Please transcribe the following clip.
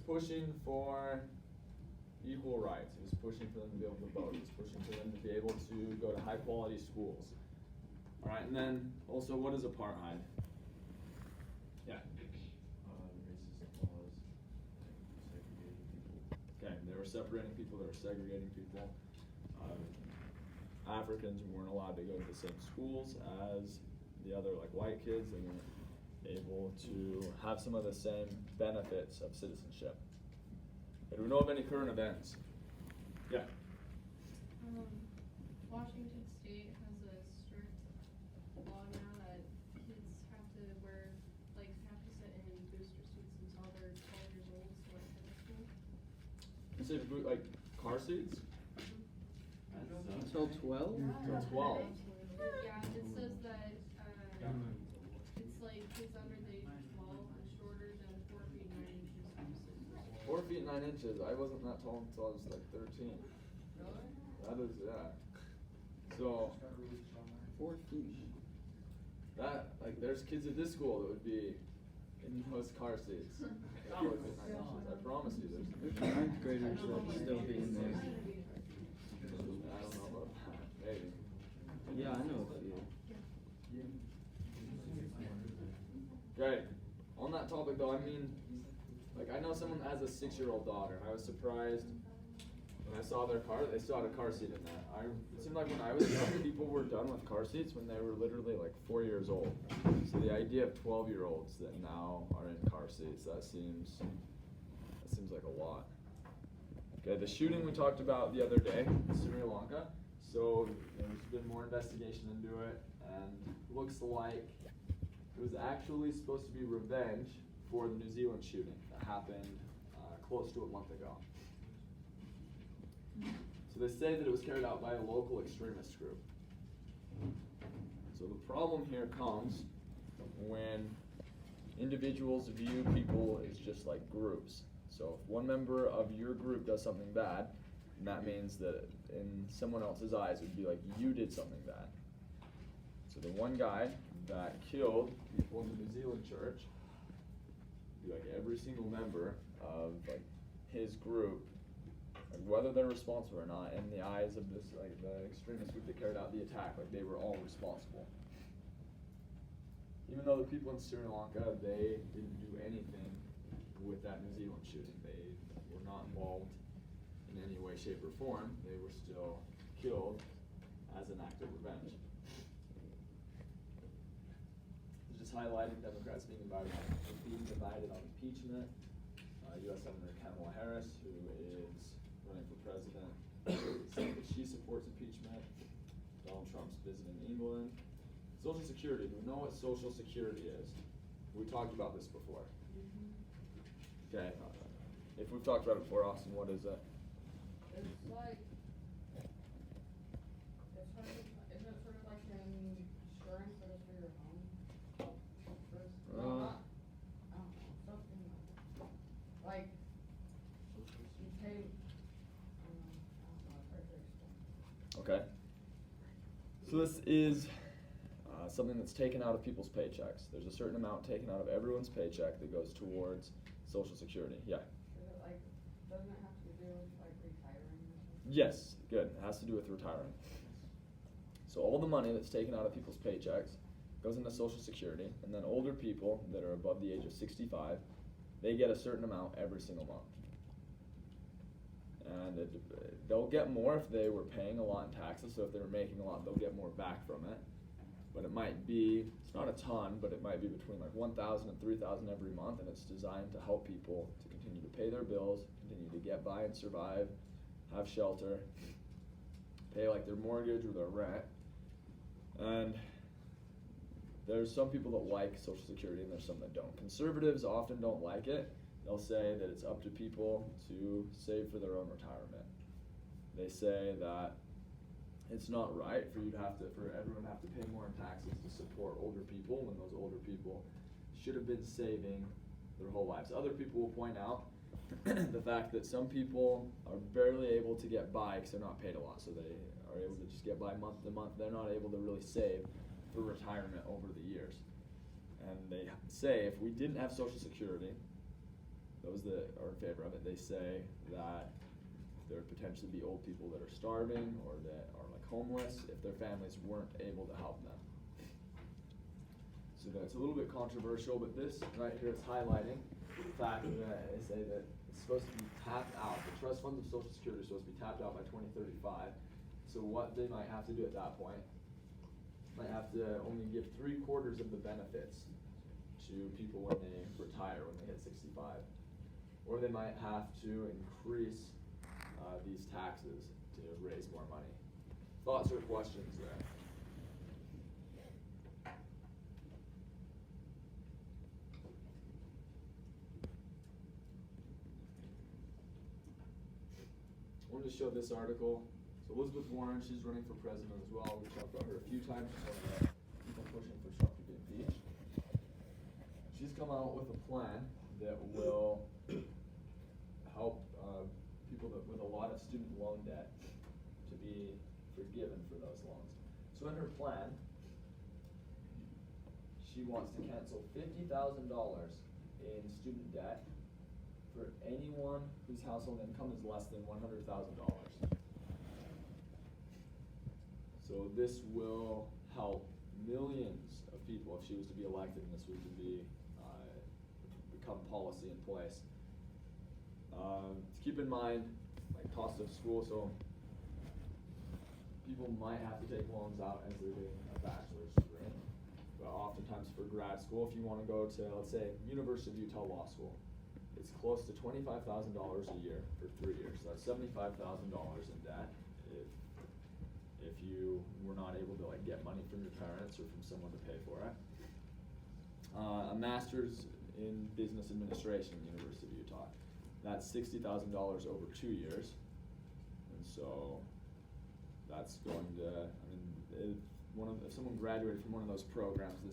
pushing for equal rights. He was pushing for them to be able to vote. He was pushing for them to be able to go to high quality schools. All right, and then also, what is apartheid? Yeah. Racist laws, segregating people. Okay, they were separating people, they were segregating people. Africans weren't allowed to go to the same schools as the other like white kids. They weren't able to have some of the same benefits of citizenship. Do we know of any current events? Yeah. Washington State has a strict law now that kids have to wear, like, have to sit in booster suits until they're 12 years old to go to high school. You say like car seats? Until 12? Until 12. Yeah, it says that it's like kids under the age of 12 and shorter than 4 feet 9 inches. 4 feet 9 inches. I wasn't that tall until I was like 13. Really? That is, yeah. So 4 feet. that, like, there's kids at this school that would be in those car seats. 4 feet 9 inches. I promise you, there's Ninth graders that still be in there. I don't know about that. Maybe. Yeah, I know a few. Okay. On that topic though, I mean, like, I know someone that has a 6-year-old daughter. I was surprised when I saw their car, they still had a car seat in that. It seemed like when I was young, people were done with car seats when they were literally like 4 years old. So the idea of 12-year-olds that now are in car seats, that seems like a lot. Okay, the shooting we talked about the other day in Sri Lanka. So there's been more investigation into it, and looks like it was actually supposed to be revenge for the New Zealand shooting that happened close to a month ago. So they say that it was carried out by a local extremist group. So the problem here comes when individuals view people as just like groups. So if one member of your group does something bad, and that means that in someone else's eyes it would be like you did something bad. So the one guy that killed people in the New Zealand church, be like every single member of like his group, like whether they're responsible or not, in the eyes of this like the extremist group that carried out the attack, like they were all responsible. Even though the people in Sri Lanka, they didn't do anything with that New Zealand shooting. They were not involved in any way, shape, or form. They were still killed as an act of revenge. Just highlighting Democrats being divided on impeachment. U.S. Senator Kamala Harris, who is running for president, saying that she supports impeachment. Donald Trump's visiting England. Social Security. Do we know what Social Security is? We talked about this before. Okay. If we've talked about it before, Austin, what is it? It's like, isn't it sort of like an insurance that is for your home? No, not, I don't know, something like, you pay, I don't know, it's hard to explain. Okay. So this is something that's taken out of people's paychecks. There's a certain amount taken out of everyone's paycheck that goes towards Social Security. Yeah. Is it like, doesn't it have to do with like retiring or something? Yes, good. It has to do with retiring. So all the money that's taken out of people's paychecks goes into Social Security, and then older people that are above the age of 65, they get a certain amount every single month. And they'll get more if they were paying a lot in taxes, so if they were making a lot, they'll get more back from it. But it might be, it's not a ton, but it might be between like $1,000 and $3,000 every month, and it's designed to help people to continue to pay their bills, continue to get by and survive, have shelter, pay like their mortgage or their rent. And there's some people that like Social Security and there's some that don't. Conservatives often don't like it. They'll say that it's up to people to save for their own retirement. They say that it's not right for everyone to have to pay more in taxes to support older people when those older people should have been saving their whole lives. Other people will point out the fact that some people are barely able to get by because they're not paid a lot, so they are able to just get by month to month. They're not able to really save for retirement over the years. And they say if we didn't have Social Security, those that are in favor of it, they say that there would potentially be old people that are starving or that are like homeless if their families weren't able to help them. So that's a little bit controversial, but this right here is highlighting the fact that they say that it's supposed to be tapped out. The trust funds of Social Security are supposed to be tapped out by 2035. So what they might have to do at that point, might have to only give 3/4 of the benefits to people when they retire, when they hit 65. Or they might have to increase these taxes to raise more money. Thoughts or questions there? I wanted to show this article. So Elizabeth Warren, she's running for president as well. We've talked about her a few times. She's one of the people pushing for Trump to be impeached. She's come out with a plan that will help people with a lot of student loan debt to be forgiven for those loans. So in her plan, she wants to cancel $50,000 in student debt for anyone whose household income is less than $100,000. So this will help millions of people if she was to be elected and this was to be become policy in place. To keep in mind, like cost of school, so people might have to take loans out as they're doing a bachelor's degree. But oftentimes for grad school, if you want to go to, let's say, University of Utah Law School, it's close to $25,000 a year for 3 years. So that's $75,000 in debt if you were not able to like get money from your parents or from someone to pay for it. A master's in business administration at the University of Utah. That's $60,000 over 2 years. And so that's going to, I mean, if someone graduated from one of those programs, this